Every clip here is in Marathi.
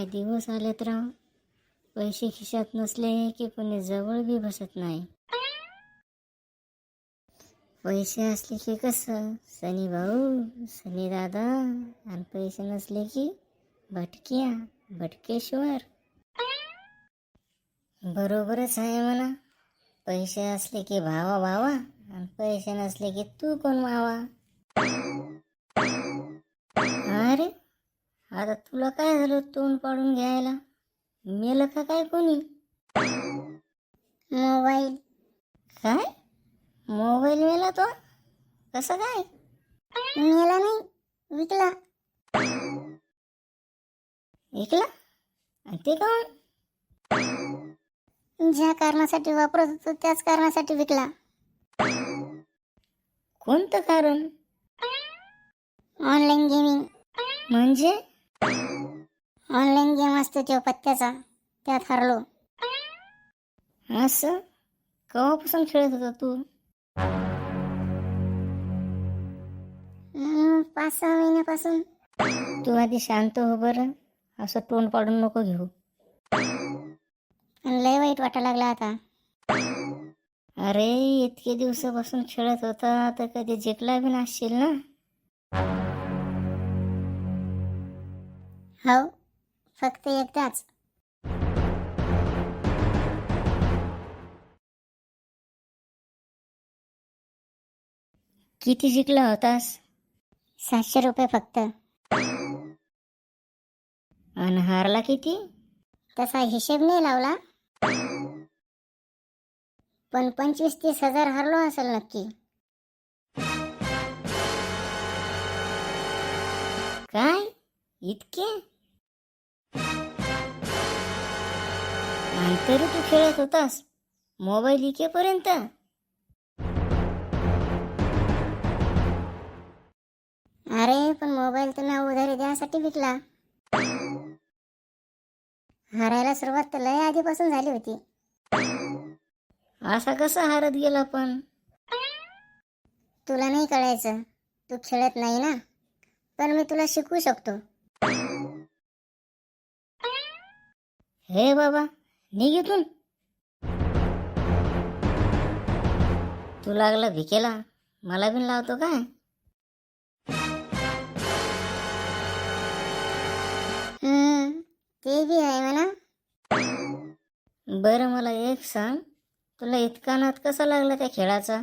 काय दिवस आलेत राव. पैसे खिशात नसले की कोणी जवळ बी बसत नाही. पैसे असले की कसं सनी भाऊ सनी दादा, आणि पैसे नसले की भटक्या भटकेश्वर. बरोबरच आहे म्हणा. पैसे असले की भावा भावा, आणि पैसे नसले की तू कोण मावा. अरे आता तुला काय झालं तोंड पाडून घ्यायला? मेलं का काय कोणी? मोबाईल. काय? मोबाईल मेला तो? कसं काय? मेला नाही, विकला. विकला? आणि ते कोण? ज्या कारणासाठी वापरत होतो त्याच कारणासाठी विकला. कोणतं कारण? Online gaming. म्हणजे? ऑनलाईन गेम असतो तो पत्त्याचा, त्यात हरलो. असं? केव्हापासून खेळत होता तू? 5-6 महिन्यापासून. तू आधी शांत हो बरं, असं तोंड पाडून नको घेऊ. लय वाईट वाटायला लागला आता. अरे इतके दिवसापासून खेळत होता तर कधी जिंकला बी नसशील ना? हो, फक्त एकदाच. किती जिंकला होतास? 700 रुपये फक्त. आणि हारला किती? तसा हिशेब नाही लावला, पण 25-30 हजार हरलो असेल नक्की. काय इतके? आणि तरी तू खेळत होतास मोबाईल इकेपर्यंत? अरे पण मोबाईल तर मी उधारी द्यासाठी विकला. हारायला सुरुवात तर लय आधीपासून झाली होती. असा कसा हारत गेला पण? तुला नाही कळायचं, तू खेळत नाही ना, पण मी तुला शिकवू शकतो. हे बाबा निघ इथून. तू लागला भिकेला, मला बिन लावतो काय? ते बी आहे म्हणा. बरं मला एक सांग, तुला इतका नाद कसा लागला त्या खेळाचा?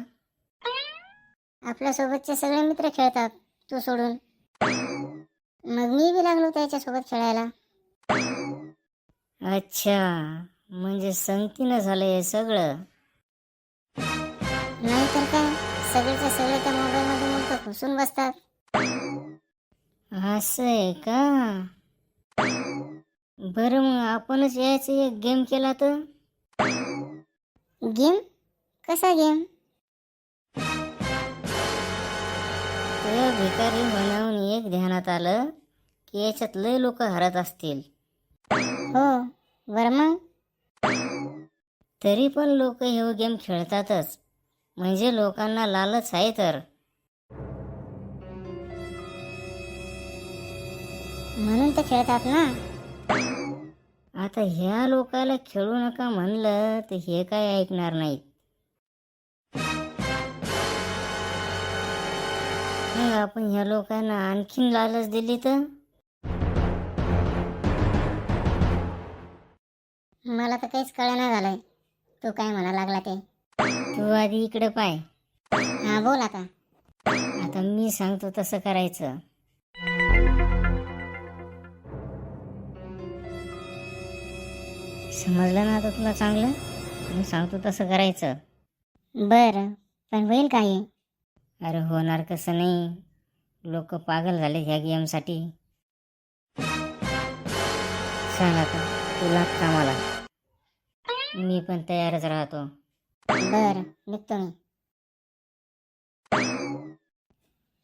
आपल्या सोबतचे सगळे मित्र खेळतात, तू सोडून. मग मी बी लागलो त्याच्या सोबत खेळायला. अच्छा, म्हणजे संगतीनं झालं हे सगळं? नाही तर काय, सगळेच्या सगळे त्या मोबाईल मध्ये मुलगा घुसून बसतात. असं आहे का? बरं मग आपणच यायचं एक गेम केला तर? गेम? कसा गेम? तुझ्या भिकारी म्हणून एक ध्यानात आलं की याच्यात लय लोक हरत असतील. हो बरं मग? तरी पण लोक हे गेम खेळतातच, म्हणजे लोकांना लालच आहे तर. म्हणून तर खेळतात ना. आता ह्या लोकाला खेळू नका म्हणलं तर हे काय ऐकणार नाहीत. मग आपण ह्या लोकांना आणखीन लालच दिली तर? मला तर काहीच कळना झालंय तू काय म्हणा लागला ते. तू आधी इकडे पाय. हा बोल आता. आता मी सांगतो तसं करायचं. समजलं ना आता तुला चांगलं? मी सांगतो तसं करायचं. बरं, पण होईल काय? अरे होणार कसं नाही, लोक पागल झाले ह्या गेमसाठी. सांग आता, तुला कामाला. मी पण तयारच राहतो. बरं निघतो मी.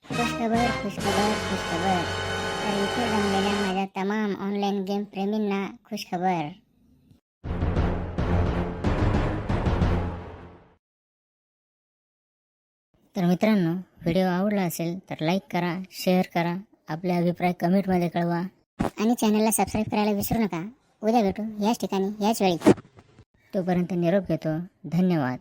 खुशखबर खुशखबर खुशखबर. तर इथे जमलेल्या माझ्या तमाम ऑनलाईन गेम प्रेमींना खुशखबर. तर मित्रांनो, व्हिडिओ आवडला असेल तर लाईक करा, शेअर करा, आपले अभिप्राय कमेंटमध्ये कळवा. आणि चॅनलला सबस्क्राईब करायला विसरू नका. उद्या भेटू याच ठिकाणी याच वेळी. तोपर्यंत निरोप घेतो. धन्यवाद.